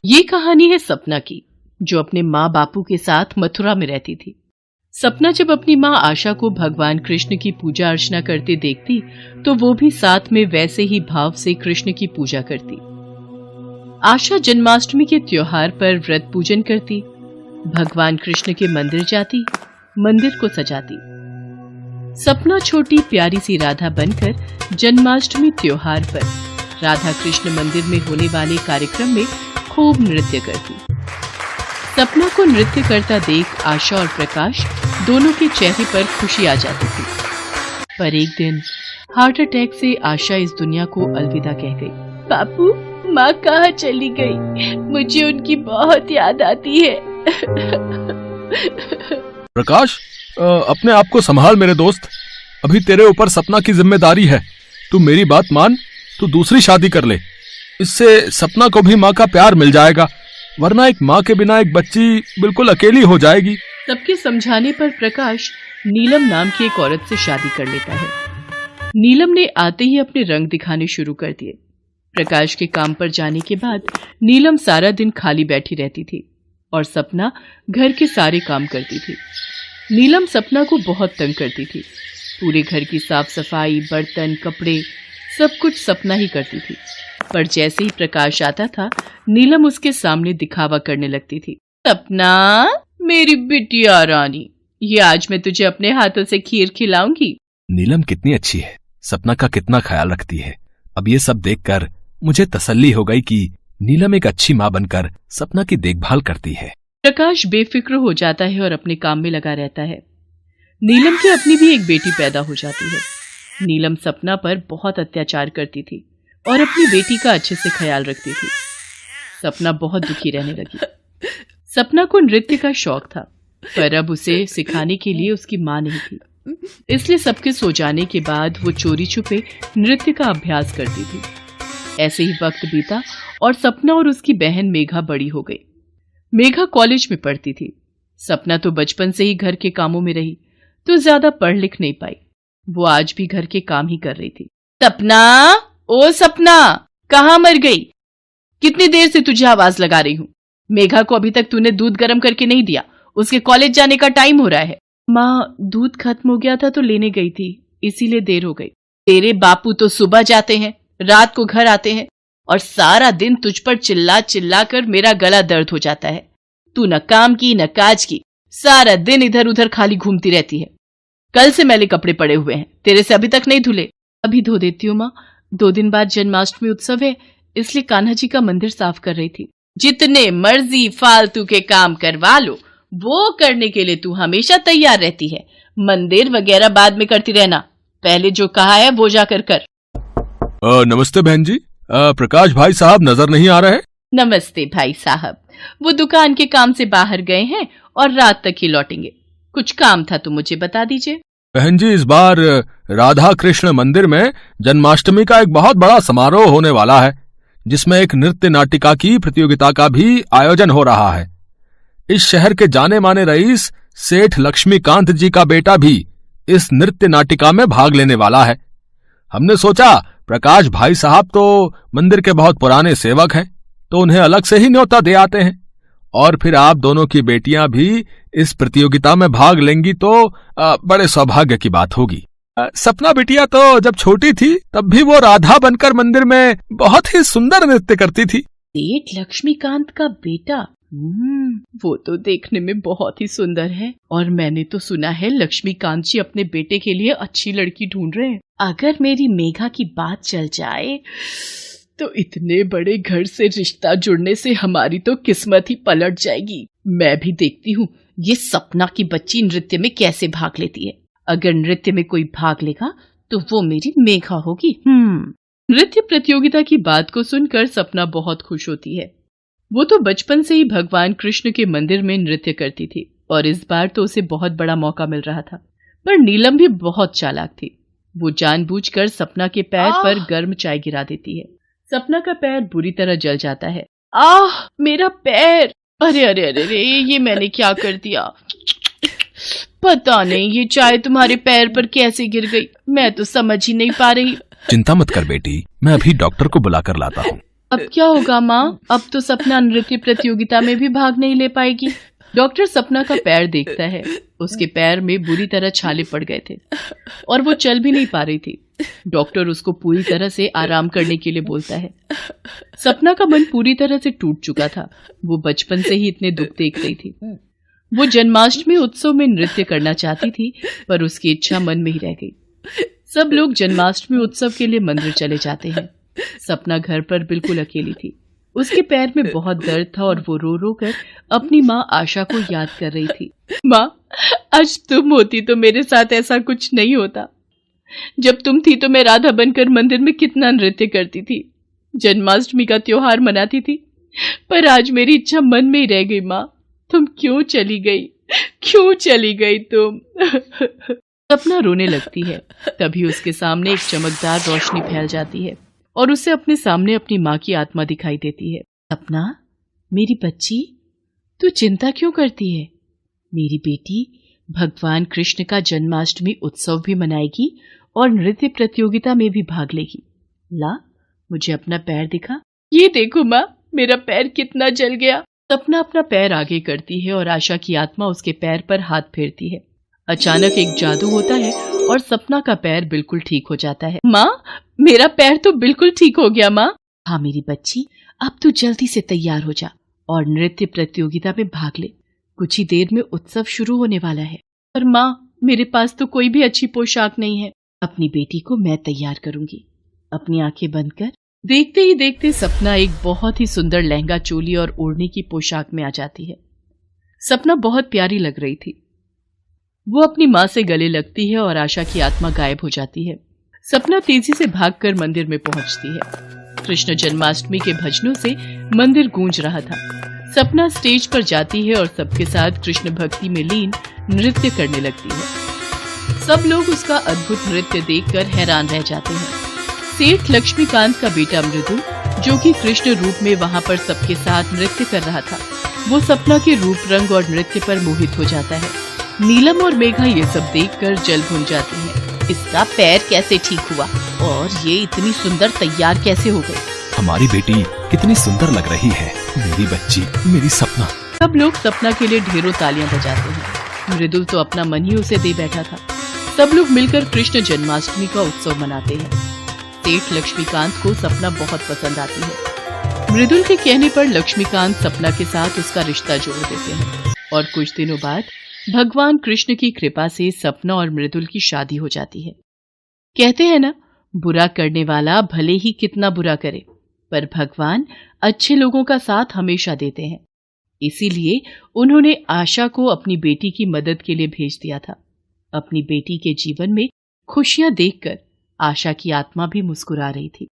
ये कहानी है सपना की, जो अपने माँ बापू के साथ मथुरा में रहती थी। सपना जब अपनी माँ आशा को भगवान कृष्ण की पूजा अर्चना करते देखती तो वो भी साथ में वैसे ही भाव से कृष्ण की पूजा करती। आशा जन्माष्टमी के त्योहार पर व्रत पूजन करती, भगवान कृष्ण के मंदिर जाती, मंदिर को सजाती। सपना छोटी प्यारी सी राधा बनकर जन्माष्टमी त्योहार पर राधा कृष्ण मंदिर में होने वाले कार्यक्रम में खूब नृत्य करती। सपना को नृत्य करता देख आशा और प्रकाश दोनों के चेहरे पर खुशी आ जाती थी। पर एक दिन हार्ट अटैक से आशा इस दुनिया को अलविदा कह गई। बापू, माँ कहाँ चली गई? मुझे उनकी बहुत याद आती है। प्रकाश, अपने आप को संभाल मेरे दोस्त। अभी तेरे ऊपर सपना की जिम्मेदारी है। तू मेरी बात मान, तू दूसरी शादी कर ले। इससे सपना को भी माँ का प्यार मिल जाएगा, वरना एक माँ के बिना एक बच्ची बिल्कुल अकेली हो जाएगी। सबके समझाने पर प्रकाश नीलम नाम की एक औरत से शादी कर लेता है। नीलम ने आते ही अपने रंग दिखाने शुरू कर दिए। प्रकाश के काम पर जाने के बाद नीलम सारा दिन खाली बैठी रहती थी और सपना घर के सारे काम करती थी। नीलम सपना को बहुत तंग करती थी। पूरे घर की साफ सफाई, बर्तन, कपड़े सब कुछ सपना ही करती थी। पर जैसे ही प्रकाश आता था, नीलम उसके सामने दिखावा करने लगती थी। सपना, मेरी बिटिया रानी, ये आज मैं तुझे अपने हाथों से खीर खिलाऊंगी। नीलम कितनी अच्छी है, सपना का कितना ख्याल रखती है। अब ये सब देखकर मुझे तसल्ली हो गई कि नीलम एक अच्छी माँ बनकर सपना की देखभाल करती है। प्रकाश बेफिक्र हो जाता है और अपने काम में लगा रहता है। नीलम की अपनी भी एक बेटी पैदा हो जाती है। नीलम सपना पर बहुत अत्याचार करती थी और अपनी बेटी का अच्छे से ख्याल रखती थी। सपना बहुत दुखी रहने लगी। सपना को नृत्य का शौक था, पर अब उसे सिखाने के लिए उसकी माँ नहीं थी। इसलिए सबके सो जाने के बाद वो चोरी छुपे नृत्य का अभ्यास करती थी। ऐसे ही वक्त बीता और सपना और उसकी बहन मेघा बड़ी हो गई। मेघा कॉलेज में पढ़ती थी। सपना तो बचपन से ही घर के कामों में रही, तो ज्यादा पढ़ लिख नहीं पाई। वो आज भी घर के काम ही कर रही थी। सपना, ओ सपना, कहाँ मर गई? कितनी देर से तुझे आवाज लगा रही हूँ। मेघा को अभी तक तूने दूध गर्म करके नहीं दिया, उसके कॉलेज जाने का टाइम हो रहा है। माँ, दूध खत्म हो गया था तो लेने गई थी, इसीलिए देर हो गई। तेरे बापू तो सुबह जाते हैं, रात को घर आते हैं और सारा दिन तुझ पर चिल्ला चिल्ला कर मेरा गला दर्द हो जाता है। तू न काम की न काज की, सारा दिन इधर उधर खाली घूमती रहती है। कल से मैले कपड़े पड़े हुए हैं, तेरे से अभी तक नहीं धुले। अभी धो देती हूँ माँ, 2 दिन बाद जन्माष्टमी उत्सव है, इसलिए कान्हा जी का मंदिर साफ कर रही थी। जितने मर्जी फालतू के काम करवा लो, वो करने के लिए तू हमेशा तैयार रहती है। मंदिर वगैरह बाद में करती रहना, पहले जो कहा है वो जाकर कर। नमस्ते बहन जी। प्रकाश भाई साहब नजर नहीं आ रहे? नमस्ते भाई साहब, वो दुकान के काम से बाहर गए हैं और रात तक ही लौटेंगे। कुछ काम था तो मुझे बता दीजिए। बहन जी, इस बार राधा कृष्ण मंदिर में जन्माष्टमी का एक बहुत बड़ा समारोह होने वाला है, जिसमें एक नृत्य नाटिका की प्रतियोगिता का भी आयोजन हो रहा है। इस शहर के जाने माने रईस सेठ लक्ष्मीकांत जी का बेटा भी इस नृत्य नाटिका में भाग लेने वाला है। हमने सोचा प्रकाश भाई साहब तो मंदिर के बहुत पुराने सेवक हैं, तो उन्हें अलग से ही न्योता दे आते हैं, और फिर आप दोनों की बेटियां भी इस प्रतियोगिता में भाग लेंगी तो बड़े सौभाग्य की बात होगी। सपना बिटिया तो जब छोटी थी तब भी वो राधा बनकर मंदिर में बहुत ही सुंदर नृत्य करती थी। सेठ लक्ष्मीकांत का बेटा, वो तो देखने में बहुत ही सुंदर है, और मैंने तो सुना है लक्ष्मीकांत जी अपने बेटे के लिए अच्छी लड़की ढूंढ रहे हैं। अगर मेरी मेघा की बात चल जाए तो इतने बड़े घर से रिश्ता जुड़ने से हमारी तो किस्मत ही पलट जाएगी। मैं भी देखती हूँ ये सपना की बच्ची नृत्य में कैसे भाग लेती है। अगर नृत्य में कोई भाग लेगा तो वो मेरी मेघा होगी। नृत्य प्रतियोगिता की बात को सुनकर सपना बहुत खुश होती है। वो तो बचपन से ही भगवान कृष्ण के मंदिर में नृत्य करती थी और इस बार तो उसे बहुत बड़ा मौका मिल रहा था। पर नीलम भी बहुत चालाक थी। वो जानबूझकर सपना के पैर पर गर्म चाय गिरा देती है। सपना का पैर बुरी तरह जल जाता है। मेरा पैर! अरे अरे अरे अरे, ये मैंने क्या कर दिया? पता नहीं ये चाय तुम्हारे पैर पर कैसे गिर गई, मैं तो समझ ही नहीं पा रही। चिंता मत कर बेटी, मैं अभी डॉक्टर को बुलाकर लाता हूँ। अब क्या होगा माँ? अब तो सपना नृत्य प्रतियोगिता में भी भाग नहीं ले पाएगी। डॉक्टर सपना का पैर देखता है। उसके पैर में बुरी तरह छाले पड़ गए थे और वो चल भी नहीं पा रही थी। डॉक्टर उसको पूरी तरह से आराम करने के लिए बोलता है। सपना का मन पूरी तरह से टूट चुका था। वो बचपन से ही इतने दुख देख रही थी। वो जन्माष्टमी उत्सव में नृत्य करना चाहती थी, पर उसकी इच्छा मन में ही रह गई। सब लोग जन्माष्टमी उत्सव के लिए मंदिर चले जाते हैं। सपना घर पर बिल्कुल अकेली थी। उसके पैर में बहुत दर्द था और वो रो रो कर अपनी माँ आशा को याद कर रही थी। माँ, आज तुम होती तो मेरे साथ ऐसा कुछ नहीं होता। जब तुम थी तो मैं राधा बनकर मंदिर में कितना नृत्य करती थी, जन्माष्टमी का त्योहार मनाती थी। पर आज मेरी इच्छा मन में ही रह गई। माँ, तुम क्यों चली गई? क्यों चली गई तुम? सपना रोने लगती है। तभी उसके सामने एक चमकदार रोशनी फैल जाती है और उसे अपने सामने अपनी माँ की आत्मा दिखाई देती है। सपना, मेरी बच्ची, तू चिंता क्यों करती है? मेरी बेटी भगवान कृष्ण का जन्माष्टमी उत्सव भी मनाएगी और नृत्य प्रतियोगिता में भी भाग लेगी। ला, मुझे अपना पैर दिखा। ये देखो माँ, मेरा पैर कितना जल गया। सपना अपना पैर आगे करती है और आशा की आत्मा उसके पैर पर हाथ फेरती है। अचानक एक जादू होता है और सपना का पैर बिल्कुल ठीक हो जाता है। माँ, मेरा पैर तो बिल्कुल ठीक हो गया माँ। हाँ मेरी बच्ची, अब तू जल्दी से तैयार हो जा और नृत्य प्रतियोगिता में भाग ले। कुछ ही देर में उत्सव शुरू होने वाला है। पर माँ, मेरे पास तो कोई भी अच्छी पोशाक नहीं है। अपनी बेटी को मैं तैयार करूंगी। अपनी आंखें बंद कर। देखते ही देखते सपना एक बहुत ही सुंदर लहंगा, चोली और ओढ़नी की पोशाक में आ जाती है। सपना बहुत प्यारी लग रही थी। वो अपनी माँ से गले लगती है और आशा की आत्मा गायब हो जाती है। सपना तेजी से भागकर मंदिर में पहुंचती है। कृष्ण जन्माष्टमी के भजनों से मंदिर गूंज रहा था। सपना स्टेज पर जाती है और सबके साथ कृष्ण भक्ति में लीन नृत्य करने लगती है। सब लोग उसका अद्भुत नृत्य देखकर हैरान रह जाते हैं। सेठ लक्ष्मीकांत का बेटा मृदुल, जो कि कृष्ण रूप में वहाँ पर सबके साथ नृत्य कर रहा था, वो सपना के रूप, रंग और नृत्य पर मोहित हो जाता है। नीलम और मेघा ये सब देखकर जल भून जाती हैं। इसका पैर कैसे ठीक हुआ और ये इतनी सुंदर तैयार कैसे हो गई? हमारी बेटी कितनी सुंदर लग रही है, मेरी बच्ची, मेरी सपना। सब लोग सपना के लिए ढेरों तालियां बजाते हैं। मृदुल तो अपना मन ही उसे दे बैठा था। सब लोग मिलकर कृष्ण जन्माष्टमी का उत्सव मनाते हैं। सेठ लक्ष्मीकांत को सपना बहुत पसंद आती है। मृदुल के कहने पर लक्ष्मीकांत सपना के साथ उसका रिश्ता जोड़ देते हैं और कुछ दिनों बाद भगवान कृष्ण की कृपा से सपना और मृदुल की शादी हो जाती है। कहते हैं ना, बुरा करने वाला भले ही कितना बुरा करे, पर भगवान अच्छे लोगों का साथ हमेशा देते हैं। इसीलिए उन्होंने आशा को अपनी बेटी की मदद के लिए भेज दिया था। अपनी बेटी के जीवन में खुशियां देखकर आशा की आत्मा भी मुस्कुरा रही थी।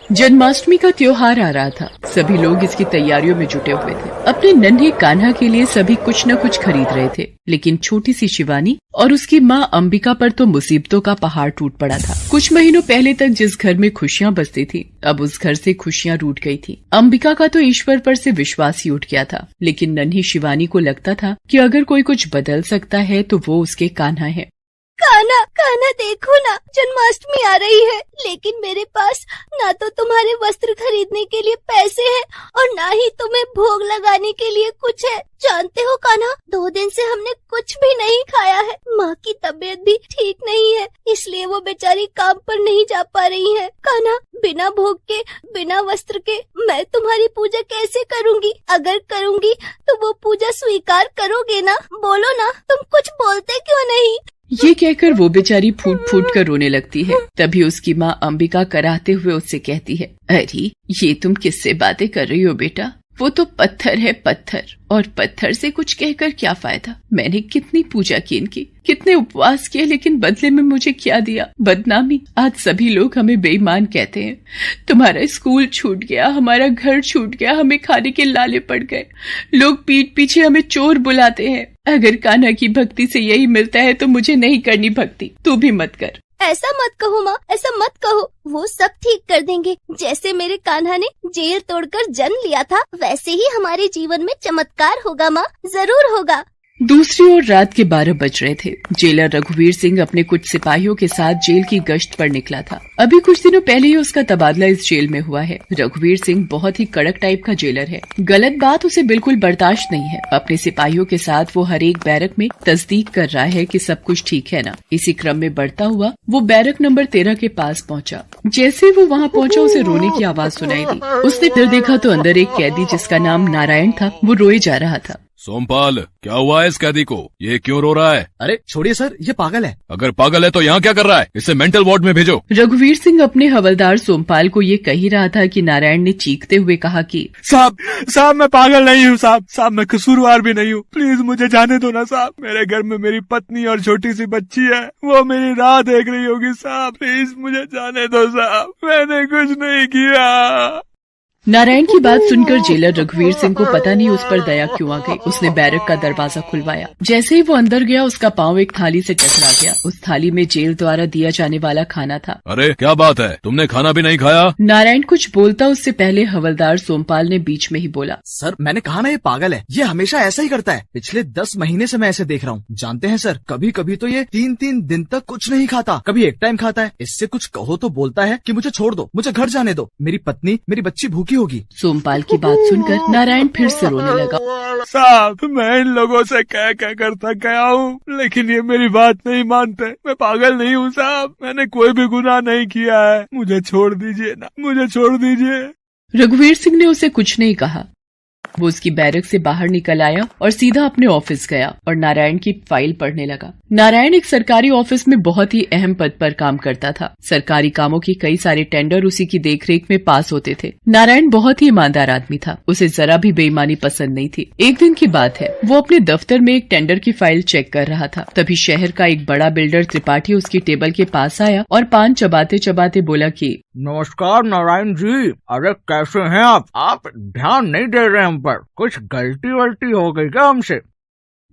जन्माष्टमी का त्योहार आ रहा था। सभी लोग इसकी तैयारियों में जुटे हुए थे। अपने नन्हे कान्हा के लिए सभी कुछ न कुछ खरीद रहे थे, लेकिन छोटी सी शिवानी और उसकी माँ अंबिका पर तो मुसीबतों का पहाड़ टूट पड़ा था। कुछ महीनों पहले तक जिस घर में खुशियाँ बसती थी, अब उस घर से खुशियाँ रूठ गई थी। अंबिका का तो ईश्वर पर से विश्वास ही उठ गया था, लेकिन नन्ही शिवानी को लगता था कि अगर कोई कुछ बदल सकता है तो वो उसके कान्हा है। कान्हा, कान्हा देखो ना, जन्माष्टमी आ रही है, लेकिन मेरे पास ना तो तुम्हारे वस्त्र खरीदने के लिए पैसे हैं और ना ही तुम्हें भोग लगाने के लिए कुछ है। जानते हो कान्हा, 2 दिन से हमने कुछ भी नहीं खाया है। माँ की तबीयत भी ठीक नहीं है, इसलिए वो बेचारी काम पर नहीं जा पा रही है। कान्हा, बिना भोग के, बिना वस्त्र के मैं तुम्हारी पूजा कैसे करूँगी? अगर करूँगी तो वो पूजा स्वीकार करोगे ना? बोलो ना, तुम कुछ बोलते क्यों नहीं? ये कहकर वो बेचारी फूट फूट कर रोने लगती है। तभी उसकी माँ अंबिका कराते हुए उससे कहती है, अरे ये तुम किससे बातें कर रही हो बेटा? वो तो पत्थर है, पत्थर, और पत्थर से कुछ कहकर क्या फायदा? मैंने कितनी पूजा की इनकी, कितने उपवास किए, लेकिन बदले में मुझे क्या दिया? बदनामी। आज सभी लोग हमें बेईमान कहते हैं। तुम्हारा स्कूल छूट गया, हमारा घर छूट गया, हमें खाने के लाले पड़ गए। लोग पीठ पीछे हमें चोर बुलाते हैं। अगर कान्हा की भक्ति से यही मिलता है तो मुझे नहीं करनी भक्ति। तू भी मत कर। ऐसा मत कहो माँ, ऐसा मत कहो। वो सब ठीक कर देंगे। जैसे मेरे कान्हा ने जेल तोड़कर जन्म लिया था, वैसे ही हमारे जीवन में चमत्कार होगा माँ, जरूर होगा। दूसरी ओर रात के 12 बज रहे थे। जेलर रघुवीर सिंह अपने कुछ सिपाहियों के साथ जेल की गश्त पर निकला था। अभी कुछ दिनों पहले ही उसका तबादला इस जेल में हुआ है। रघुवीर सिंह बहुत ही कड़क टाइप का जेलर है। गलत बात उसे बिल्कुल बर्दाश्त नहीं है। अपने सिपाहियों के साथ वो हर एक बैरक में तस्दीक कर रहा है कि सब कुछ ठीक है ना। इसी क्रम में बढ़ता हुआ वो बैरक नंबर 13 के पास पहुंचा। जैसे वो वहां पहुंचा उसे रोने की आवाज सुनाई दी। उसने फिर देखा तो अंदर एक कैदी जिसका नाम नारायण था वो रोए जा रहा था। सोमपाल, क्या हुआ है इस कैदी को? ये क्यों रो रहा है? अरे छोड़िए सर, ये पागल है। अगर पागल है तो यहाँ क्या कर रहा है? इसे मेंटल वार्ड में भेजो। रघुवीर सिंह अपने हवलदार सोमपाल को ये कह ही रहा था कि नारायण ने चीखते हुए कहा कि साहब मैं पागल नहीं हूँ साहब मैं कसूरवार भी नहीं हूँ। प्लीज मुझे जाने दो ना साहब। मेरे घर में मेरी पत्नी और छोटी सी बच्ची है, वो मेरी राह देख रही होगी साहब। प्लीज मुझे जाने दो साहब, मैंने कुछ नहीं किया। नारायण की बात सुनकर जेलर रघुवीर सिंह को पता नहीं उस पर दया क्यों आ गई। उसने बैरक का दरवाजा खुलवाया। जैसे ही वो अंदर गया उसका पांव एक थाली से टकरा गया। उस थाली में जेल द्वारा दिया जाने वाला खाना था। अरे क्या बात है, तुमने खाना भी नहीं खाया? नारायण कुछ बोलता उससे पहले हवलदार सोमपाल ने बीच में ही बोला, सर मैंने कहा ना ये पागल है। ये हमेशा ऐसा ही करता है। पिछले 10 महीने से मैं ऐसे देख रहा हूँ। जानते हैं सर, कभी कभी तो ये 3-3 दिन तक कुछ नहीं खाता, कभी एक टाइम खाता है। इससे कुछ कहो तो बोलता है कि मुझे छोड़ दो, मुझे घर जाने दो, मेरी पत्नी मेरी बच्ची भूखी होगी। सोमपाल की बात सुनकर नारायण फिर से रोने लगा। साहब मैं इन लोगों से कह कर थक गया हूँ, लेकिन ये मेरी बात नहीं मानते। मैं पागल नहीं हूँ साहब, मैंने कोई भी गुनाह नहीं किया है। मुझे छोड़ दीजिए ना, मुझे छोड़ दीजिए। रघुवीर सिंह ने उसे कुछ नहीं कहा। वो उसकी बैरक से बाहर निकल आया और सीधा अपने ऑफिस गया और नारायण की फाइल पढ़ने लगा। नारायण एक सरकारी ऑफिस में बहुत ही अहम पद पर काम करता था। सरकारी कामों की कई सारे टेंडर उसी की देखरेख में पास होते थे। नारायण बहुत ही ईमानदार आदमी था। उसे जरा भी बेईमानी पसंद नहीं थी। एक दिन की बात है, वो अपने दफ्तर में एक टेंडर की फाइल चेक कर रहा था। तभी शहर का एक बड़ा बिल्डर त्रिपाठी उसकी टेबल के पास आया और पान चबाते चबाते बोला कि नमस्कार नारायण जी, अरे कैसे हैं आप ध्यान नहीं दे रहे हम पर, कुछ गलती वलती हो गई क्या हमसे?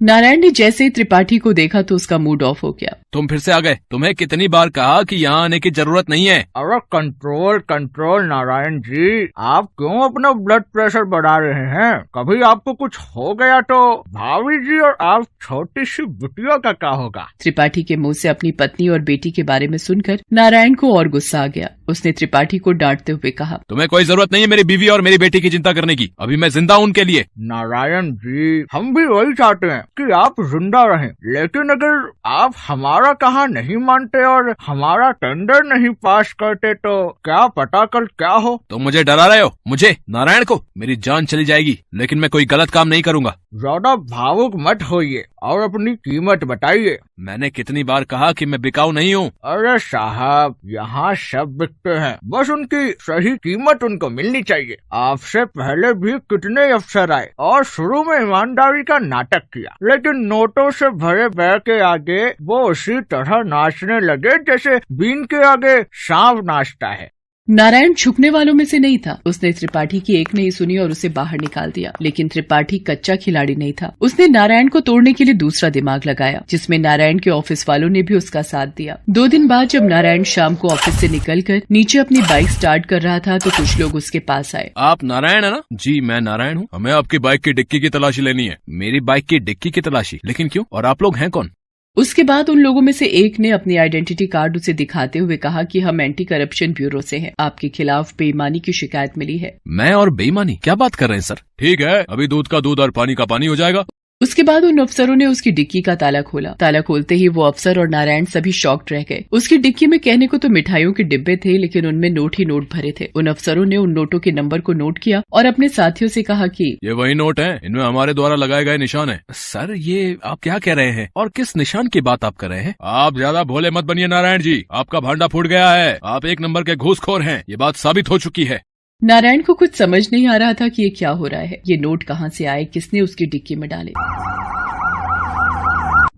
नारायण ने जैसे ही त्रिपाठी को देखा तो उसका मूड ऑफ हो गया। तुम फिर से आ गए। तुम्हें कितनी बार कहा कि यहाँ आने की जरूरत नहीं है। अरे कंट्रोल नारायण जी, आप क्यों अपना ब्लड प्रेशर बढ़ा रहे हैं? कभी आपको कुछ हो गया तो भाभी जी और आप छोटी सी बिटिया का क्या होगा? त्रिपाठी के मुंह से अपनी पत्नी और बेटी के बारे में सुनकर नारायण को और गुस्सा आ गया। उसने त्रिपाठी को डांटते हुए कहा, तुम्हें कोई जरूरत नहीं है मेरी बीवी और मेरी बेटी की चिंता करने की। अभी मैं जिंदा हूँ उनके लिए। नारायण जी, हम भी वही चाहते हैं कि आप जिंदा रहें, लेकिन अगर आप हमारा कहा नहीं मानते और हमारा टेंडर नहीं पास करते तो क्या पता कल क्या हो। तुम मुझे डरा रहे हो? मुझे, नारायण को? मेरी जान चली जाएगी, लेकिन मैं कोई गलत काम नहीं करूंगा। ज्यादा भावुक मत होइए और अपनी कीमत बताइए। मैंने कितनी बार कहा कि मैं बिकाऊ नहीं हूँ। अरे साहब, यहाँ सब बिकते हैं, बस उनकी सही कीमत उनको मिलनी चाहिए। आपसे पहले भी कितने अफसर आए और शुरू में ईमानदारी का नाटक किया, लेकिन नोटों से भरे बैग के आगे वो उसी तरह नाचने लगे जैसे बीन के आगे सांप नाचता है। नारायण झुकने वालों में से नहीं था। उसने त्रिपाठी की एक नहीं सुनी और उसे बाहर निकाल दिया। लेकिन त्रिपाठी कच्चा खिलाड़ी नहीं था। उसने नारायण को तोड़ने के लिए दूसरा दिमाग लगाया, जिसमें नारायण के ऑफिस वालों ने भी उसका साथ दिया। 2 दिन बाद जब नारायण शाम को ऑफिस से निकलकर नीचे अपनी बाइक स्टार्ट कर रहा था तो कुछ लोग उसके पास आए। आप नारायण है ना? जी मैं नारायण हूँ। हमें आपकी बाइक की डिक्की की तलाशी लेनी है। मेरी बाइक की डिक्की की तलाशी? लेकिन क्यों? और आप लोग हैं कौन? उसके बाद उन लोगों में से एक ने अपनी आइडेंटिटी कार्ड उसे दिखाते हुए कहा कि हम एंटी करप्शन ब्यूरो से हैं। आपके खिलाफ बेईमानी की शिकायत मिली है। मैं और बेईमानी? क्या बात कर रहे हैं सर? ठीक है, अभी दूध का दूध और पानी का पानी हो जाएगा। उसके बाद उन अफसरों ने उसकी डिक्की का ताला खोला। ताला खोलते ही वो अफसर और नारायण सभी शॉक्ड रह गए। उसकी डिक्की में कहने को तो मिठाइयों के डिब्बे थे, लेकिन उनमें नोट ही नोट भरे थे। उन अफसरों ने उन नोटों के नंबर को नोट किया और अपने साथियों से कहा कि ये वही नोट हैं, इनमें हमारे द्वारा लगाए गए निशान हैं। सर ये आप क्या कह रहे हैं और किस निशान की बात आप कर रहे हैं? आप ज्यादा भोले मत बनिए नारायण जी, आपका भांडा फूट गया है। आप एक नंबर के घूसखोर हैं, ये बात साबित हो चुकी है। नारायण को कुछ समझ नहीं आ रहा था कि ये क्या हो रहा है। ये नोट कहाँ से आए, किसने उसकी डिक्की में डाले।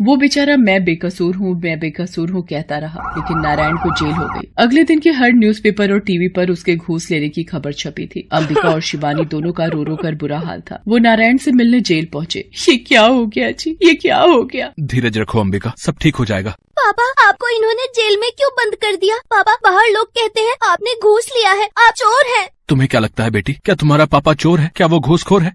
वो बेचारा मैं बेकसूर हूँ कहता रहा, लेकिन नारायण को जेल हो गई। अगले दिन के हर न्यूज़पेपर और टीवी पर उसके घूस लेने की खबर छपी थी। अंबिका और शिवानी दोनों का रो रो कर बुरा हाल था। वो नारायण से मिलने जेल पहुँचे। ये क्या हो गया जी, ये क्या हो गया? धीरज रखो अंबिका, सब ठीक हो जाएगा। पापा, आपको इन्होंने जेल में क्यों बंद कर दिया? पापा, बाहर लोग कहते हैं आपने घूस लिया है, आप चोर हैं। तुम्हें क्या लगता है बेटी, क्या तुम्हारा पापा चोर है? क्या वो घूसखोर है?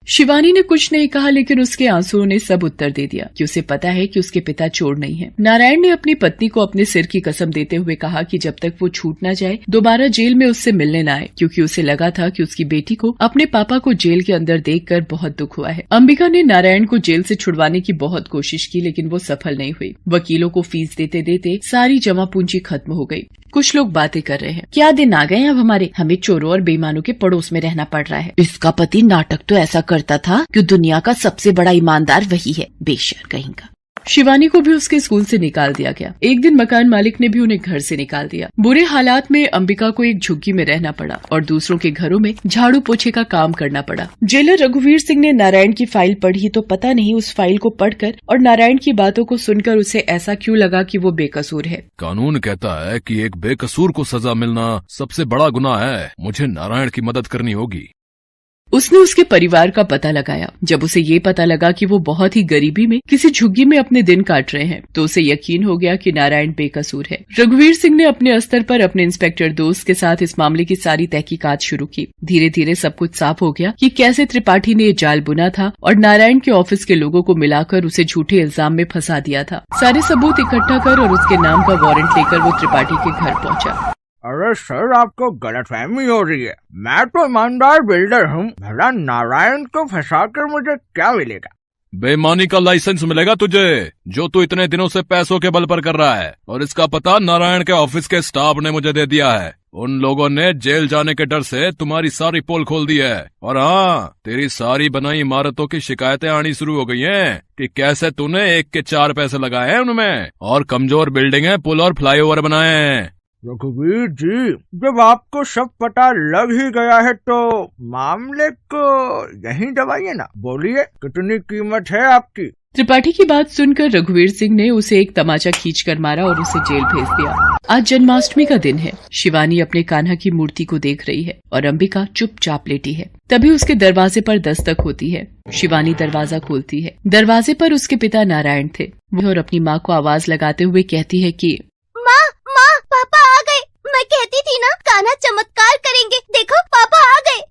शिवानी ने कुछ नहीं कहा, लेकिन उसके आंसुओं ने सब उत्तर दे दिया कि उसे पता है कि उसके पिता चोर नहीं है। नारायण ने अपनी पत्नी को अपने सिर की कसम देते हुए कहा कि जब तक वो छूट न जाए दोबारा जेल में उससे मिलने न आए, क्योंकि उसे लगा था कि उसकी बेटी को अपने पापा को जेल के अंदर देखकर बहुत दुख हुआ है। अंबिका ने नारायण को जेल से छुड़वाने की बहुत कोशिश की, लेकिन वो सफल नहीं हुई। वकीलों को फीस देते देते सारी जमा पूंजी खत्म हो गई। कुछ लोग बातें कर रहे हैं, क्या दिन आ गए अब हमारे, हमें चोरों और बेईमानों के पड़ोस में रहना पड़ रहा है। इसका पति नाटक तो ऐसा करता था कि दुनिया का सबसे बड़ा ईमानदार वही है, बेशर्म कहेंगा। शिवानी को भी उसके स्कूल से निकाल दिया गया। एक दिन मकान मालिक ने भी उन्हें घर से निकाल दिया। बुरे हालात में अंबिका को एक झुग्गी में रहना पड़ा और दूसरों के घरों में झाड़ू पोछे का काम करना पड़ा। जेलर रघुवीर सिंह ने नारायण की फाइल पढ़ी तो पता नहीं उस फाइल को पढ़कर और नारायण की बातों को सुनकर उसे ऐसा क्यों लगा कि वो बेकसूर है। कानून कहता है कि एक बेकसूर को सजा मिलना सबसे बड़ा गुनाह है। मुझे नारायण की मदद करनी होगी। उसने उसके परिवार का पता लगाया। जब उसे ये पता लगा कि वो बहुत ही गरीबी में किसी झुग्गी में अपने दिन काट रहे हैं, तो उसे यकीन हो गया कि नारायण बेकसूर है। रघुवीर सिंह ने अपने स्तर पर अपने इंस्पेक्टर दोस्त के साथ इस मामले की सारी तहकीकात शुरू की। धीरे धीरे सब कुछ साफ हो गया कि कैसे त्रिपाठी ने ये जाल बुना था और नारायण के ऑफिस के लोगों को मिलाकर उसे झूठे इल्जाम में फंसा दिया था। सारे सबूत इकट्ठा कर और उसके नाम का वारंट लेकर वो त्रिपाठी के घर पहुंचा। अरे सर, आपको गलतफहमी हो रही है। मैं तो ईमानदार बिल्डर हूँ। भला नारायण को फंसाकर मुझे क्या मिलेगा? बेईमानी का लाइसेंस मिलेगा तुझे, जो तू इतने दिनों से पैसों के बल पर कर रहा है। और इसका पता नारायण के ऑफिस के स्टाफ ने मुझे दे दिया है। उन लोगों ने जेल जाने के डर से तुम्हारी सारी पोल खोल दी है। और हाँ, तेरी सारी बनाई इमारतों की शिकायतें आनी शुरू हो गई हैं कि कैसे तूने एक के 4 पैसे लगाए हैं उनमें और कमजोर बिल्डिंगें, पुल और फ्लाईओवर बनाए हैं। रघुवीर जी, जब आपको सब पता लग ही गया है तो मामले को यहीं दबाइए ना। बोलिए, कितनी कीमत है आपकी? त्रिपाठी की बात सुनकर रघुवीर सिंह ने उसे एक तमाचा खींचकर मारा और उसे जेल भेज दिया। आज जन्माष्टमी का दिन है। शिवानी अपने कान्हा की मूर्ति को देख रही है और अंबिका चुपचाप लेटी है। तभी उसके दरवाजे पर दस्तक होती है। शिवानी दरवाजा खोलती है। दरवाजे पर उसके पिता नारायण थे और अपनी माँ को आवाज लगाते हुए कहती है कि पापा आ गए। मैं कहती थी ना, कान्हा चमत्कार करेंगे। देखो, पापा आ गए।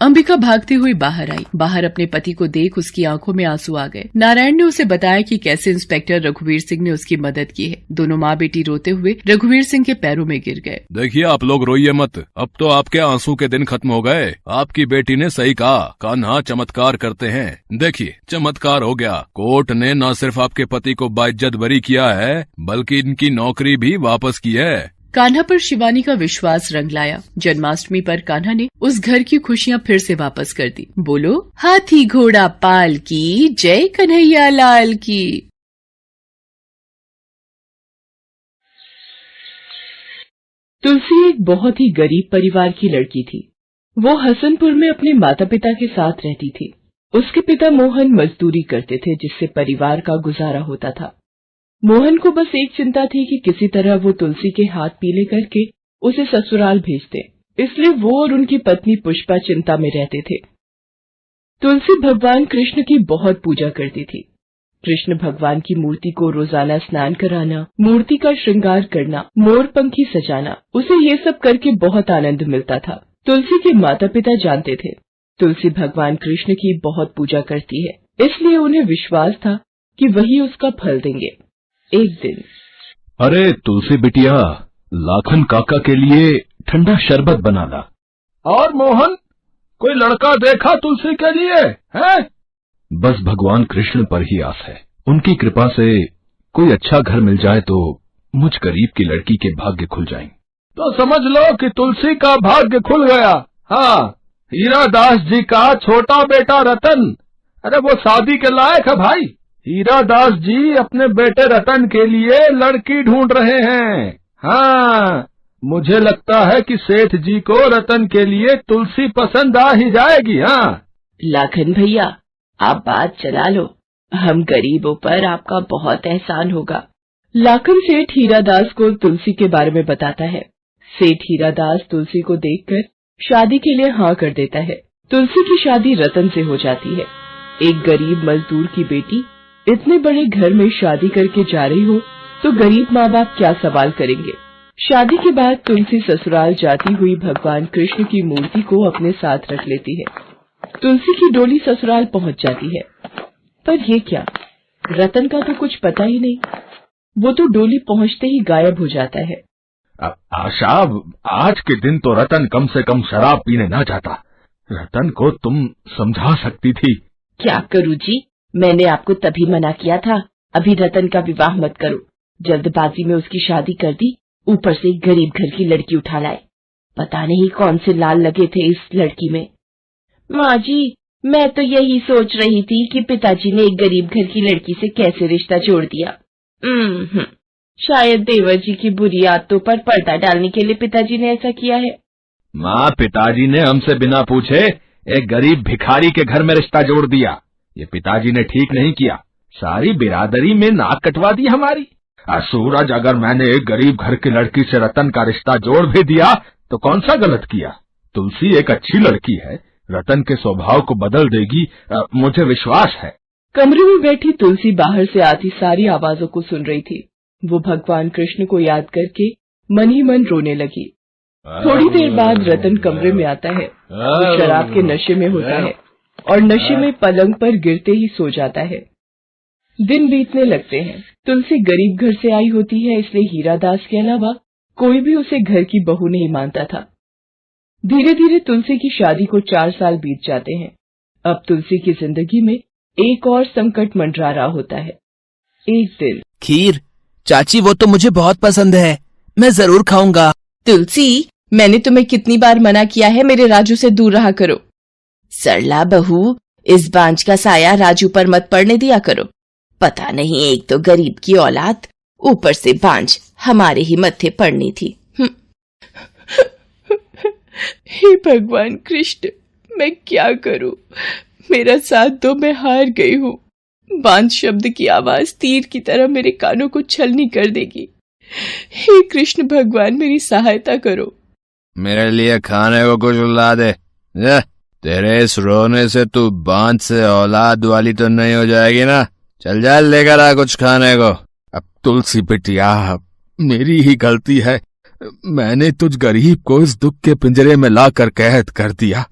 अंबिका भागती हुई बाहर आई। बाहर अपने पति को देख उसकी आंखों में आंसू आ गए। नारायण ने उसे बताया कि कैसे इंस्पेक्टर रघुवीर सिंह ने उसकी मदद की है। दोनों माँ बेटी रोते हुए रघुवीर सिंह के पैरों में गिर गए। देखिए, आप लोग रोइए मत। अब तो आपके आंसू के दिन खत्म हो गए। आपकी बेटी ने सही कहा, कान्हा चमत्कार करते हैं। देखिए, चमत्कार हो गया। कोर्ट ने न सिर्फ आपके पति को बाइज्जत बरी किया है, बल्कि इनकी नौकरी भी वापस की है। कान्हा पर शिवानी का विश्वास रंग लाया। जन्माष्टमी पर कान्हा ने उस घर की खुशियाँ फिर से वापस कर दी। बोलो, हाथी घोड़ा पाल की जय, कन्हैया लाल की। तुलसी एक बहुत ही गरीब परिवार की लड़की थी। वो हसनपुर में अपने माता पिता के साथ रहती थी। उसके पिता मोहन मजदूरी करते थे, जिससे परिवार का गुजारा होता था। मोहन को बस एक चिंता थी कि किसी तरह वो तुलसी के हाथ पीले करके उसे ससुराल भेज दे। इसलिए वो और उनकी पत्नी पुष्पा चिंता में रहते थे। तुलसी भगवान कृष्ण की बहुत पूजा करती थी। कृष्ण भगवान की मूर्ति को रोजाना स्नान कराना, मूर्ति का श्रृंगार करना, मोरपंखी सजाना, उसे ये सब करके बहुत आनंद मिलता था। तुलसी के माता पिता जानते थे तुलसी भगवान कृष्ण की बहुत पूजा करती है, इसलिए उन्हें विश्वास था कि वही उसका फल देंगे। एक दिन, अरे तुलसी बिटिया, लाखन काका के लिए ठंडा शरबत बना ला। और मोहन, कोई लड़का देखा तुलसी के लिए है? बस भगवान कृष्ण पर ही आस है। उनकी कृपा से कोई अच्छा घर मिल जाए तो मुझ गरीब की लड़की के भाग्य खुल जाएं। तो समझ लो कि तुलसी का भाग्य खुल गया। हाँ, हीरा दास जी का छोटा बेटा रतन, अरे वो शादी के लायक है भाई। हीरा दास जी अपने बेटे रतन के लिए लड़की ढूंढ रहे हैं। हाँ, मुझे लगता है कि सेठ जी को रतन के लिए तुलसी पसंद आ ही जाएगी। हाँ लाखन भैया, आप बात चला लो, हम गरीबों पर आपका बहुत एहसान होगा। लाखन सेठ हीरादास को तुलसी के बारे में बताता है। सेठ हीरादास तुलसी को देखकर शादी के लिए हाँ कर देता है। तुलसी की शादी रतन से हो जाती है। एक गरीब मजदूर की बेटी इतने बड़े घर में शादी करके जा रही हो तो गरीब माँ बाप क्या सवाल करेंगे। शादी के बाद तुलसी ससुराल जाती हुई भगवान कृष्ण की मूर्ति को अपने साथ रख लेती है। तुलसी की डोली ससुराल पहुंच जाती है, पर ये क्या, रतन का तो कुछ पता ही नहीं। वो तो डोली पहुंचते ही गायब हो जाता है। आशा, आज के दिन तो रतन कम से कम शराब पीने ना जाता। रतन को तुम समझा सकती थी। क्या करूं जी, मैंने आपको तभी मना किया था, अभी रतन का विवाह मत करो। जल्दबाजी में उसकी शादी कर दी, ऊपर से एक गरीब घर की लड़की उठा लाए। पता नहीं कौन से लाल लगे थे इस लड़की में। माँ जी, मैं तो यही सोच रही थी कि पिताजी ने एक गरीब घर की लड़की से कैसे रिश्ता जोड़ दिया। शायद देवर जी की बुरी आदतों पर पर्दा डालने के लिए पिताजी ने ऐसा किया है। माँ, पिताजी ने हमसे बिना पूछे एक गरीब भिखारी के घर में रिश्ता जोड़ दिया। ये पिताजी ने ठीक नहीं किया, सारी बिरादरी में नाक कटवा दी हमारी। सूरज, अगर मैंने एक गरीब घर की लड़की से रतन का रिश्ता जोड़ भी दिया तो कौन सा गलत किया। तुलसी एक अच्छी लड़की है, रतन के स्वभाव को बदल देगी, मुझे विश्वास है। कमरे में बैठी तुलसी बाहर से आती सारी आवाजों को सुन रही थी। वो भगवान कृष्ण को याद करके मन ही मन रोने लगी। थोड़ी देर बाद रतन कमरे में आता है। वो शराब के नशे में होता है और नशे में पलंग पर गिरते ही सो जाता है। दिन बीतने लगते हैं। तुलसी गरीब घर से आई होती है, इसलिए हीरा दास के अलावा कोई भी उसे घर की बहू नहीं मानता था। धीरे धीरे तुलसी की शादी को 4 साल बीत जाते हैं। अब तुलसी की जिंदगी में एक और संकट मंडरा रहा होता है। एक दिन, खीर चाची, वो तो मुझे बहुत पसंद है, मैं जरूर खाऊंगा। तुलसी, मैंने तुम्हें कितनी बार मना किया है मेरे राजू से दूर रहा करो। सरला बहू, इस बांझ का साया राजू पर मत पड़ने दिया करो। पता नहीं, एक तो गरीब की औलाद, ऊपर से बांझ हमारे ही मत्थे पड़नी थी। हे भगवान कृष्ण, मैं क्या करूं? मेरा साथ दो, मैं हार गई हूँ। बांझ शब्द की आवाज तीर की तरह मेरे कानों को छलनी कर देगी। हे कृष्ण भगवान, मेरी सहायता करो। मेरे लिए खाने को कुछ ला दे। तेरे इस रोने से तू बांझ से औलाद वाली तो नहीं हो जाएगी ना? चल जा, लेकर आ कुछ खाने को। अब तुलसी बिटिया, मेरी ही गलती है, मैंने तुझ गरीब को इस दुख के पिंजरे में लाकर कैद कर दिया।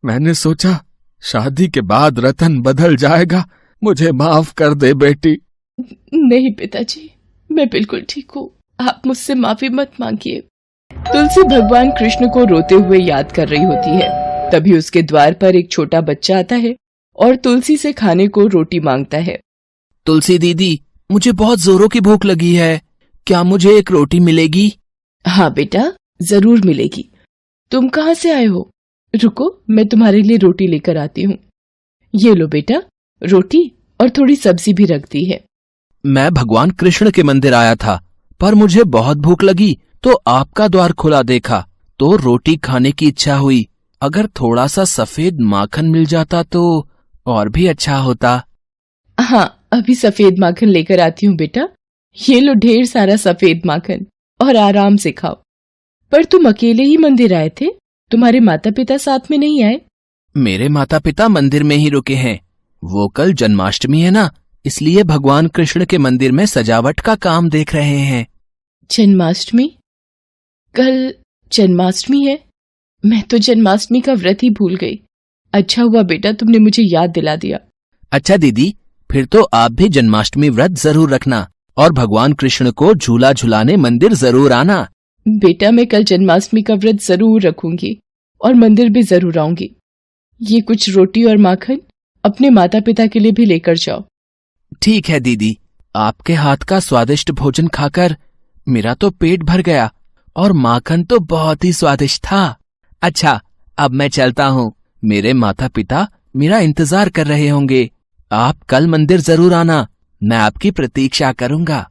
मैंने सोचा शादी के बाद रतन बदल जाएगा, मुझे माफ कर दे बेटी। नहीं पिताजी, मैं बिल्कुल ठीक हूँ, आप मुझसे माफी मत मांगिए। तुलसी भगवान कृष्ण को रोते हुए याद कर रही होती है। तभी उसके द्वार पर एक छोटा बच्चा आता है और तुलसी से खाने को रोटी मांगता है। तुलसी दीदी, मुझे बहुत जोरों की भूख लगी है, क्या मुझे एक रोटी मिलेगी? हाँ बेटा, जरूर मिलेगी। तुम कहाँ से आए हो? रुको, मैं तुम्हारे लिए रोटी लेकर आती हूँ। ये लो बेटा, रोटी और थोड़ी सब्जी भी रख दी है। मैं भगवान कृष्ण के मंदिर आया था, पर मुझे बहुत भूख लगी तो आपका द्वार खुला देखा तो रोटी खाने की इच्छा हुई। अगर थोड़ा सा सफेद माखन मिल जाता तो और भी अच्छा होता। हाँ, अभी सफेद माखन लेकर आती हूँ बेटा। ये लो ढेर सारा सफेद माखन और आराम से खाओ। पर तुम अकेले ही मंदिर आए थे, तुम्हारे माता पिता साथ में नहीं आए? मेरे माता पिता मंदिर में ही रुके हैं। वो कल जन्माष्टमी है ना, इसलिए भगवान कृष्ण के मंदिर में सजावट का काम देख रहे हैं। जन्माष्टमी? कल जन्माष्टमी है? मैं तो जन्माष्टमी का व्रत ही भूल गई। अच्छा हुआ बेटा, तुमने मुझे याद दिला दिया। अच्छा दीदी, फिर तो आप भी जन्माष्टमी व्रत जरूर रखना और भगवान कृष्ण को झूला झुलाने मंदिर जरूर आना। बेटा, मैं कल जन्माष्टमी का व्रत जरूर रखूंगी और मंदिर भी जरूर आऊंगी। ये कुछ रोटी और माखन अपने माता पिता के लिए भी लेकर जाओ। ठीक है दीदी, आपके हाथ का स्वादिष्ट भोजन खाकर मेरा तो पेट भर गया और माखन तो बहुत ही स्वादिष्ट था। अच्छा, अब मैं चलता हूँ, मेरे माता पिता मेरा इंतजार कर रहे होंगे। आप कल मंदिर जरूर आना, मैं आपकी प्रतीक्षा करूंगा।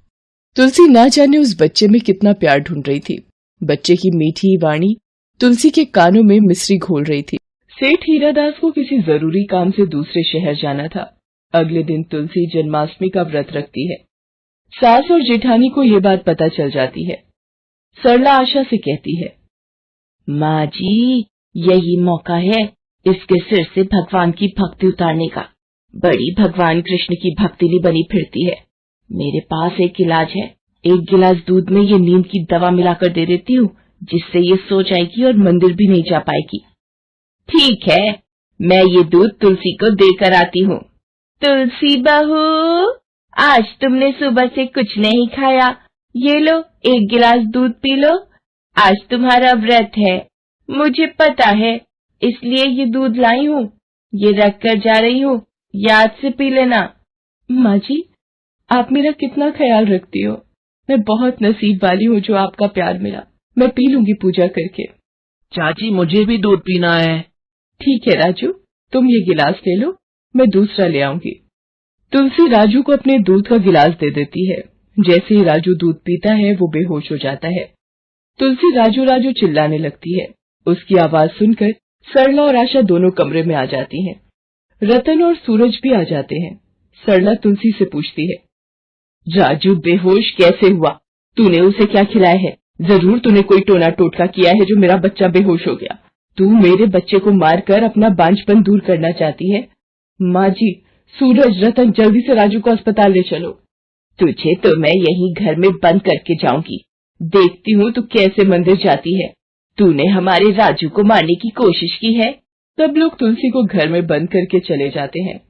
तुलसी ना जाने उस बच्चे में कितना प्यार ढूंढ रही थी। बच्चे की मीठी वाणी तुलसी के कानों में मिश्री घोल रही थी। सेठ हीरादास को किसी जरूरी काम से दूसरे शहर जाना था। अगले दिन तुलसी जन्माष्टमी का व्रत रखती है। सास और जेठानी को ये बात पता चल जाती है। सरला आशा से कहती है, माँ जी, यही मौका है इसके सिर से भगवान की भक्ति उतारने का। बड़ी भगवान कृष्ण की भक्तिनी बनी फिरती है। मेरे पास एक इलाज है। 1 गिलास दूध में ये नींद की दवा मिलाकर दे देती हूँ, जिससे ये सो जाएगी और मंदिर भी नहीं जा पाएगी। ठीक है, मैं ये दूध तुलसी को देकर आती हूँ। तुलसी बहू, आज तुमने सुबह से कुछ नहीं खाया, ये लो 1 गिलास दूध पी लो। आज तुम्हारा व्रत है, मुझे पता है, इसलिए ये दूध लाई हूँ, ये रख कर जा रही हूँ, याद से पी लेना। माँ जी, आप मेरा कितना ख्याल रखती हो। मैं बहुत नसीब वाली हूँ जो आपका प्यार मिला। मैं पी लूंगी पूजा करके। चाची, मुझे भी दूध पीना है। ठीक है राजू, तुम ये गिलास ले लो, मैं दूसरा ले आऊंगी। तुलसी राजू को अपने दूध का गिलास दे देती है। जैसे ही राजू दूध पीता है वो बेहोश हो जाता है। तुलसी राजू राजू चिल्लाने लगती है। उसकी आवाज सुनकर सरला और आशा दोनों कमरे में आ जाती हैं। रतन और सूरज भी आ जाते हैं। सरला तुलसी से पूछती है, राजू बेहोश कैसे हुआ? तूने उसे क्या खिलाया है? जरूर तूने कोई टोना टोटका किया है जो मेरा बच्चा बेहोश हो गया। तू मेरे बच्चे को मारकर अपना बांझपन दूर करना चाहती है। माँ जी, सूरज, रतन, जल्दी से राजू को अस्पताल ले चलो। तुझे तो मैं यहीं घर में बंद करके जाऊंगी। देखती हूँ तू कैसे मंदिर जाती है। तूने हमारे राजू को मारने की कोशिश की है। सब लोग तुलसी को घर में बंद करके चले जाते हैं।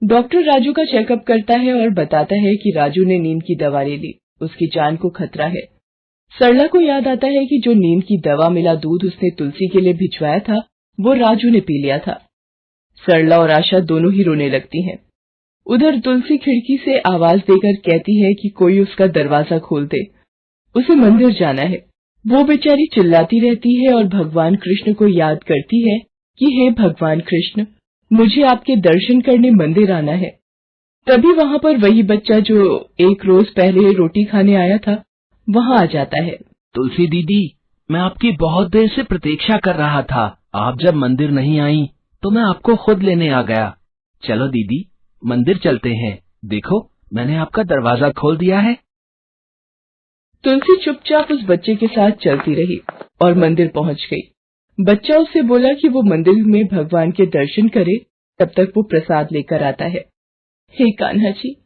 डॉक्टर राजू का चेकअप करता है और बताता है कि राजू ने नींद की दवा ले ली, उसकी जान को खतरा है। सरला को याद आता है कि जो नींद की दवा मिला दूध उसने तुलसी के लिए भिजवाया था, वो राजू ने पी लिया था। सरला और आशा दोनों ही रोने लगती हैं। उधर तुलसी खिड़की से आवाज देकर कहती है कि कोई उसका दरवाजा खोल दे, उसे मंदिर जाना है। वो बेचारी चिल्लाती रहती है और भगवान कृष्ण को याद करती है कि हे भगवान कृष्ण, मुझे आपके दर्शन करने मंदिर आना है। तभी वहाँ पर वही बच्चा जो एक रोज पहले रोटी खाने आया था वहाँ आ जाता है। तुलसी दीदी, मैं आपकी बहुत देर से प्रतीक्षा कर रहा था। आप जब मंदिर नहीं आई तो मैं आपको खुद लेने आ गया। चलो दीदी, मंदिर चलते हैं। देखो, मैंने आपका दरवाजा खोल दिया है। तुलसी चुपचाप उस बच्चे के साथ चलती रही और मंदिर पहुंच गई। बच्चा उससे बोला कि वो मंदिर में भगवान के दर्शन करे, तब तक वो प्रसाद लेकर आता है। हे कान्हा जी,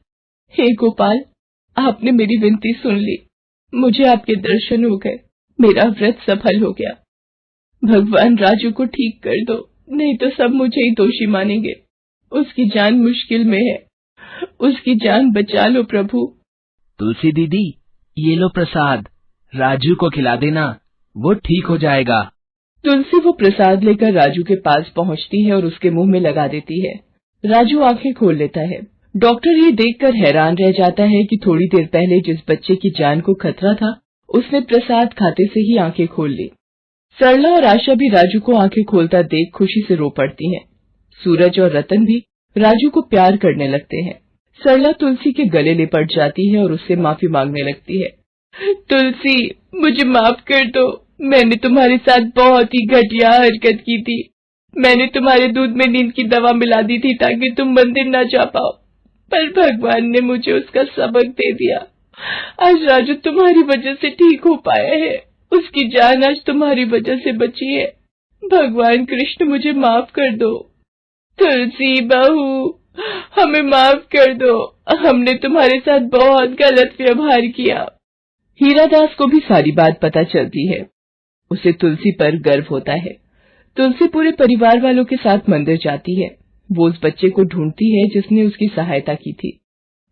हे गोपाल, आपने मेरी विनती सुन ली। मुझे आपके दर्शन हो गए, मेरा व्रत सफल हो गया। भगवान राजू को ठीक कर दो, नहीं तो सब मुझे ही दोषी मानेंगे। उसकी जान मुश्किल में है, उसकी जान बचा लो प्रभु। तुलसी दीदी, ये लो प्रसाद, राजू को खिला देना, वो ठीक हो जाएगा। तुलसी वो प्रसाद लेकर राजू के पास पहुंचती है और उसके मुंह में लगा देती है। राजू आंखें खोल लेता है। डॉक्टर ये देखकर हैरान रह जाता है कि थोड़ी देर पहले जिस बच्चे की जान को खतरा था, उसने प्रसाद खाते से ही आंखें खोल ली। सरला और आशा भी राजू को आंखें खोलता देख खुशी से रो पड़ती हैं। सूरज और रतन भी राजू को प्यार करने लगते हैं। सरला तुलसी के गले लिपट जाती है और उससे माफी मांगने लगती है। तुलसी, मुझे माफ कर दो, मैंने तुम्हारे साथ बहुत ही घटिया हरकत की थी। मैंने तुम्हारे दूध में नींद की दवा मिला दी थी ताकि तुम मंदिर न जा पाओ, पर भगवान ने मुझे उसका सबक दे दिया। आज राजू तुम्हारी वजह से ठीक हो पाया है, उसकी जान आज तुम्हारी वजह से बची है। भगवान कृष्ण, मुझे माफ कर दो। तुलसी बहू, हमें माफ कर दो, हमने तुम्हारे साथ बहुत गलत व्यवहार किया। हीरादास को भी सारी बात पता चलती है। उसे तुलसी पर गर्व होता है। तुलसी पूरे परिवार वालों के साथ मंदिर जाती है। वो उस बच्चे को ढूंढती है जिसने उसकी सहायता की थी।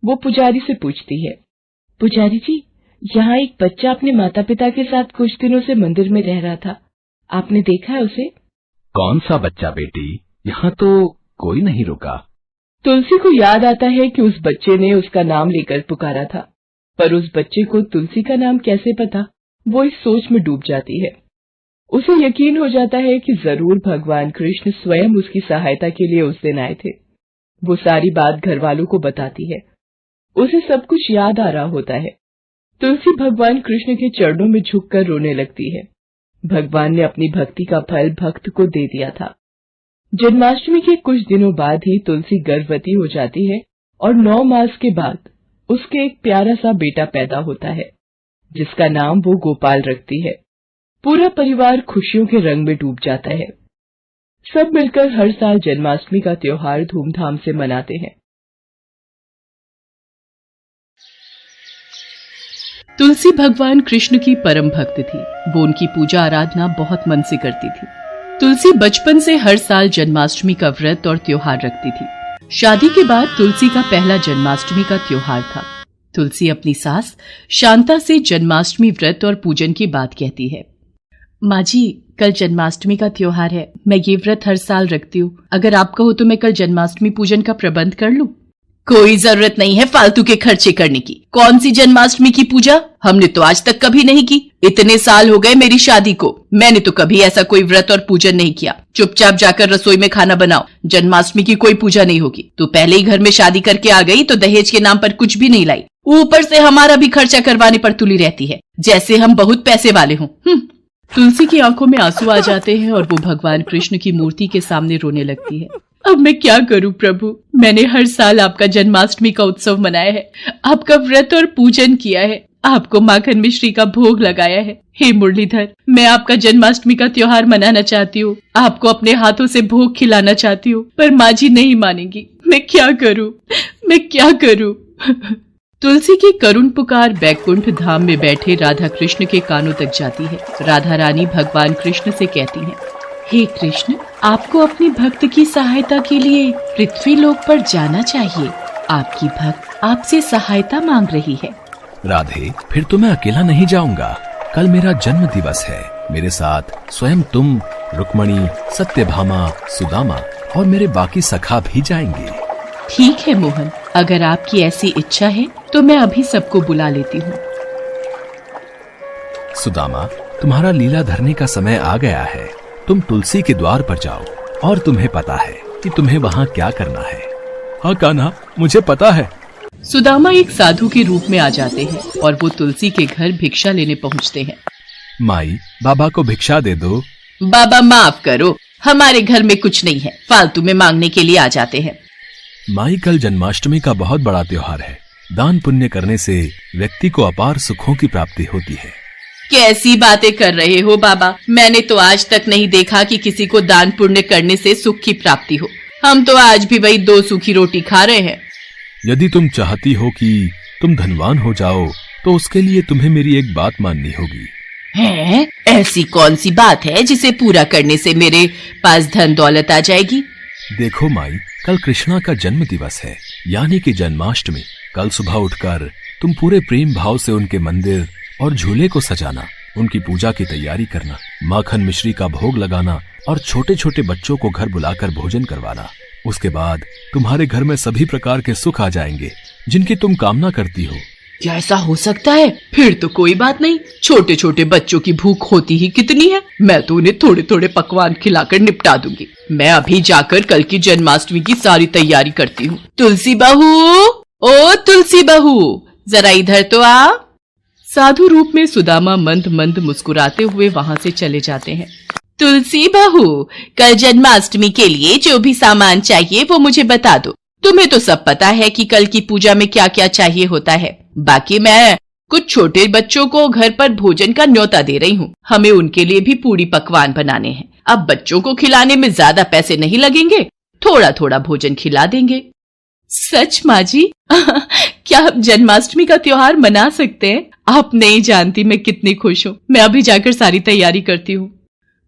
वो पुजारी से पूछती है, पुजारी जी, यहाँ एक बच्चा अपने माता पिता के साथ कुछ दिनों से मंदिर में रह रहा था, आपने देखा है उसे? कौन सा बच्चा बेटी? यहाँ तो कोई नहीं रुका। तुलसी को याद आता है कि उस बच्चे ने उसका नाम लेकर पुकारा था, पर उस बच्चे को तुलसी का नाम कैसे पता? वो इस सोच में डूब जाती है। उसे यकीन हो जाता है कि जरूर भगवान कृष्ण स्वयं उसकी सहायता के लिए उस दिन आए थे। वो सारी बात घर वालों को बताती है। उसे सब कुछ याद आ रहा होता है। तुलसी भगवान कृष्ण के चरणों में झुककर रोने लगती है। भगवान ने अपनी भक्ति का फल भक्त को दे दिया था। जन्माष्टमी के कुछ दिनों बाद ही तुलसी गर्भवती हो जाती है और 9 मास के बाद उसके एक प्यारा सा बेटा पैदा होता है, जिसका नाम वो गोपाल रखती है। पूरा परिवार खुशियों के रंग में डूब जाता है। सब मिलकर हर साल जन्माष्टमी का त्योहार धूमधाम से मनाते हैं। तुलसी भगवान कृष्ण की परम भक्त थी। वो उनकी पूजा आराधना बहुत मन से करती थी। तुलसी बचपन से हर साल जन्माष्टमी का व्रत और त्योहार रखती थी। शादी के बाद तुलसी का पहला जन्माष्टमी का त्योहार था। तुलसी अपनी सास शांता से जन्माष्टमी व्रत और पूजन की बात कहती है। माँ जी, कल जन्माष्टमी का त्योहार है, मैं ये व्रत हर साल रखती हूँ। अगर आप कहो तो मैं कल जन्माष्टमी पूजन का प्रबंध कर लूँ। कोई जरूरत नहीं है फालतू के खर्चे करने की। कौन सी जन्माष्टमी की पूजा? हमने तो आज तक कभी नहीं की। इतने साल हो गए मेरी शादी को, मैंने तो कभी ऐसा कोई व्रत और पूजन नहीं किया। चुपचाप जाकर रसोई में खाना बनाओ, जन्माष्टमी की कोई पूजा नहीं होगी। तू पहले ही घर में शादी करके आ गई तो दहेज के नाम पर कुछ भी नहीं लाई, ऊपर से हमारा भी खर्चा करवाने पर तुली रहती है, जैसे हम बहुत पैसे वाले हों। तुलसी की आंखों में आंसू आ जाते हैं और वो भगवान कृष्ण की मूर्ति के सामने रोने लगती है। अब मैं क्या करूं प्रभु, मैंने हर साल आपका जन्माष्टमी का उत्सव मनाया है, आपका व्रत और पूजन किया है, आपको माखन मिश्री का भोग लगाया है। हे मुरलीधर, मैं आपका जन्माष्टमी का त्योहार मनाना चाहती हूँ, आपको अपने हाथों से भोग खिलाना चाहती हूँ, पर माँ जी नहीं मानेंगी। मैं क्या करूँ, मैं क्या करूँ? तुलसी की करुण पुकार बैकुंठ धाम में बैठे राधा कृष्ण के कानों तक जाती है। राधा रानी भगवान कृष्ण से कहती हैं, हे कृष्ण, आपको अपनी भक्त की सहायता के लिए पृथ्वी लोक पर जाना चाहिए। आपकी भक्त आपसे सहायता मांग रही है। राधे, फिर तो मैं अकेला नहीं जाऊंगा। कल मेरा जन्म दिवस है। मेरे साथ स्वयं तुम, रुक्मणी, सत्यभामा, सुदामा और मेरे बाकी सखा भी जाएंगे। ठीक है मोहन, अगर आपकी ऐसी इच्छा है तो मैं अभी सबको बुला लेती हूँ। सुदामा, तुम्हारा लीला धरने का समय आ गया है। तुम तुलसी के द्वार पर जाओ और तुम्हें पता है कि तुम्हें वहाँ क्या करना है। हाँ कान्हा, मुझे पता है। सुदामा एक साधु के रूप में आ जाते हैं और वो तुलसी के घर भिक्षा लेने पहुँचते हैं। माई, बाबा को भिक्षा दे दो। बाबा माफ करो, हमारे घर में कुछ नहीं है, फालतू में मांगने के लिए आ जाते हैं। माई, कल जन्माष्टमी का बहुत बड़ा त्योहार है। दान पुण्य करने से व्यक्ति को अपार सुखों की प्राप्ति होती है। कैसी बातें कर रहे हो बाबा, मैंने तो आज तक नहीं देखा कि किसी को दान पुण्य करने से सुख की प्राप्ति हो। हम तो आज भी वही 2 सूखी रोटी खा रहे हैं। यदि तुम चाहती हो कि तुम धनवान हो जाओ तो उसके लिए तुम्हें मेरी एक बात माननी होगी। है? ऐसी कौन सी बात है जिसे पूरा करने से मेरे पास धन दौलत आ जाएगी? देखो माई, कल कृष्णा का जन्म दिवस है, यानी कि जन्माष्टमी। कल सुबह उठकर तुम पूरे प्रेम भाव से उनके मंदिर और झूले को सजाना, उनकी पूजा की तैयारी करना, माखन मिश्री का भोग लगाना और छोटे छोटे बच्चों को घर बुलाकर भोजन करवाना। उसके बाद तुम्हारे घर में सभी प्रकार के सुख आ जाएंगे जिनकी तुम कामना करती हो। क्या ऐसा हो सकता है? फिर तो कोई बात नहीं, छोटे छोटे बच्चों की भूख होती ही कितनी है, मैं तो उन्हें थोड़े थोड़े पकवान खिलाकर निपटा दूंगी। मैं अभी जाकर कल की जन्माष्टमी की सारी तैयारी करती हूँ। तुलसी बहू, ओ तुलसी बहू, जरा इधर तो आ। साधु रूप में सुदामा मंद मंद मुस्कुराते हुए वहाँ से चले जाते हैं। तुलसी बहू, कल जन्माष्टमी के लिए जो भी सामान चाहिए वो मुझे बता दो। तुम्हें तो सब पता है कि कल की पूजा में क्या क्या चाहिए होता है। बाकी मैं कुछ छोटे बच्चों को घर पर भोजन का न्योता दे रही हूँ, हमें उनके लिए भी पूरी पकवान बनाने हैं। अब बच्चों को खिलाने में ज्यादा पैसे नहीं लगेंगे, थोड़ा थोड़ा भोजन खिला देंगे। सच माँ जी? क्या हम जन्माष्टमी का त्योहार मना सकते हैं? आप नहीं जानती मैं कितनी खुश हूँ। मैं अभी जाकर सारी तैयारी करती हूँ।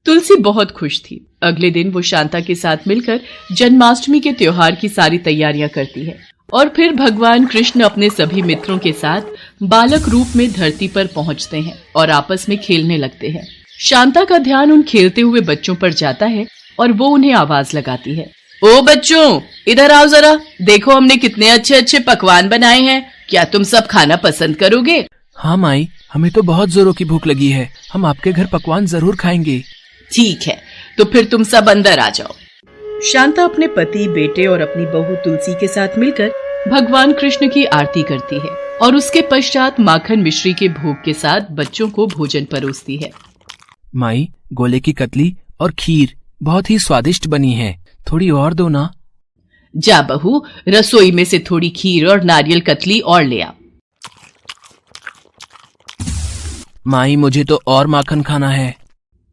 तुलसी बहुत खुश थी। अगले दिन वो शांता के साथ मिलकर जन्माष्टमी के त्योहार की सारी तैयारियां करती है और फिर भगवान कृष्ण अपने सभी मित्रों के साथ बालक रूप में धरती पर पहुंचते हैं और आपस में खेलने लगते हैं। शांता का ध्यान उन खेलते हुए बच्चों पर जाता है और वो उन्हें आवाज लगाती है, ओ बच्चों, इधर आओ जरा, देखो हमने कितने अच्छे अच्छे पकवान बनाए हैं, क्या तुम सब खाना पसंद करोगे? हाँ माई, हमें तो बहुत जोरों की भूख लगी है, हम आपके घर पकवान जरूर खाएंगे। ठीक है, तो फिर तुम सब अंदर आ जाओ। शांता अपने पति, बेटे और अपनी बहू तुलसी के साथ मिलकर भगवान कृष्ण की आरती करती है और उसके पश्चात माखन मिश्री के भोग के साथ बच्चों को भोजन परोसती है। माई, गोले की कतली और खीर बहुत ही स्वादिष्ट बनी है, थोड़ी और दो ना। जा बहू, रसोई में से थोड़ी खीर और नारियल कतली और ले आ। माई, मुझे तो और माखन खाना है।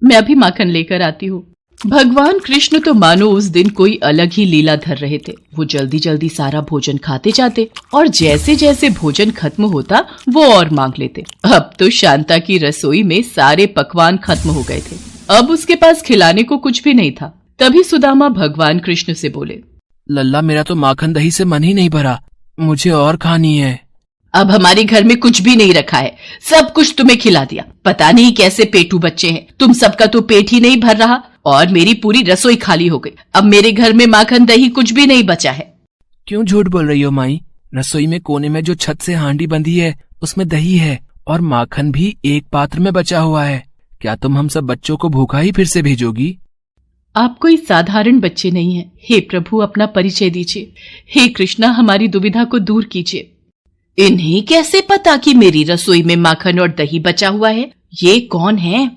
मैं अभी माखन लेकर आती हूँ। भगवान कृष्ण तो मानो उस दिन कोई अलग ही लीला धर रहे थे। वो जल्दी जल्दी सारा भोजन खाते जाते और जैसे जैसे भोजन खत्म होता वो और मांग लेते। अब तो शांता की रसोई में सारे पकवान खत्म हो गए थे। अब उसके पास खिलाने को कुछ भी नहीं था। तभी सुदामा भगवान कृष्ण से बोले, लल्ला मेरा तो माखन दही से मन ही नहीं भरा, मुझे और खानी है। अब हमारे घर में कुछ भी नहीं रखा है, सब कुछ तुम्हें खिला दिया। पता नहीं कैसे पेटू बच्चे हैं, तुम सबका तो पेट ही नहीं भर रहा और मेरी पूरी रसोई खाली हो गई। अब मेरे घर में माखन दही कुछ भी नहीं बचा है। क्यों झूठ बोल रही हो माई? रसोई में कोने में जो छत से हांडी बंधी है उसमें दही है और माखन भी एक पात्र में बचा हुआ है। क्या तुम हम सब बच्चों को भूखा ही फिर से भेजोगी? आप कोई साधारण बच्चे नहीं हैं। हे प्रभु, अपना परिचय दीजिए। हे कृष्णा, हमारी दुविधा को दूर कीजिए। इन्हें कैसे पता कि मेरी रसोई में माखन और दही बचा हुआ है? ये कौन है?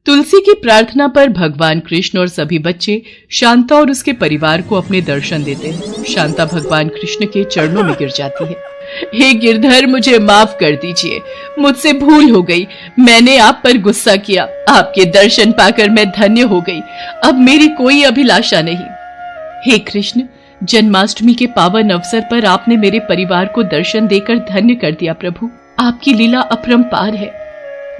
तुलसी की प्रार्थना पर भगवान कृष्ण और सभी बच्चे शांता और उसके परिवार को अपने दर्शन देते हैं। शांता भगवान कृष्ण के चरणों में गिर जाती है। हे गिरधर, मुझे माफ कर दीजिए, मुझसे भूल हो गई। मैंने आप पर गुस्सा किया। आपके दर्शन पाकर मैं धन्य हो गई। अब मेरी कोई अभिलाषा नहीं। हे कृष्ण, जन्माष्टमी के पावन अवसर पर आपने मेरे परिवार को दर्शन देकर धन्य कर दिया। प्रभु, आपकी लीला अपरंपार है।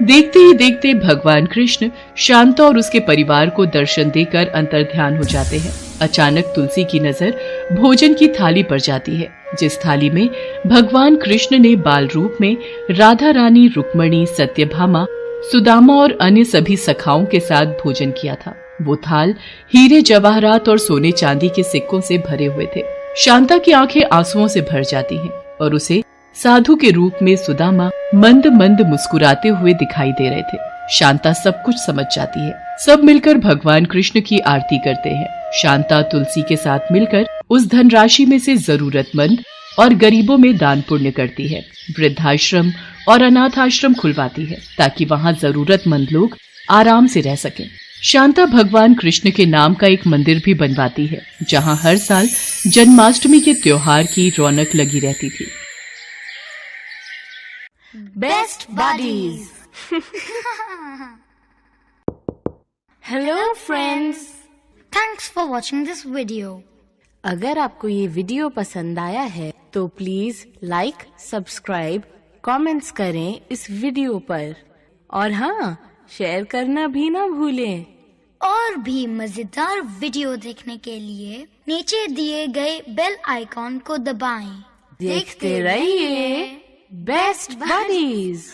देखते ही देखते भगवान कृष्ण शांता और उसके परिवार को दर्शन देकर अंतर्ध्यान हो जाते हैं। अचानक तुलसी की नजर भोजन की थाली पर जाती है, जिस थाली में भगवान कृष्ण ने बाल रूप में राधा रानी, रुक्मणी, सत्यभामा, सुदामा और अन्य सभी सखाओं के साथ भोजन किया था। वो थाल हीरे, जवाहरात और सोने चांदी के सिक्कों से भरे हुए थे। शांता की आंखें आंसुओं से भर जाती हैं और उसे साधु के रूप में सुदामा मंद मंद मुस्कुराते हुए दिखाई दे रहे थे। शांता सब कुछ समझ जाती है। सब मिलकर भगवान कृष्ण की आरती करते हैं। शांता तुलसी के साथ मिलकर उस धनराशि में से जरूरतमंद और गरीबों में दान पुण्य करती है। वृद्धाश्रम और अनाथ आश्रम खुलवाती है ताकि वहाँ जरूरतमंद लोग आराम से रह सकें। शांता भगवान कृष्ण के नाम का एक मंदिर भी बनवाती है, जहाँ हर साल जन्माष्टमी के त्योहार की रौनक लगी रहती थी। Best buddies. Hello friends. Thanks for watching this video. अगर आपको ये वीडियो पसंद आया है तो प्लीज लाइक, सब्सक्राइब, कमेंट्स करें इस वीडियो पर और हाँ, शेयर करना भी ना भूलें। और भी मजेदार वीडियो देखने के लिए नीचे दिए गए बेल आइकॉन को दबाएं। देखते रहिए बेस्ट बडीज।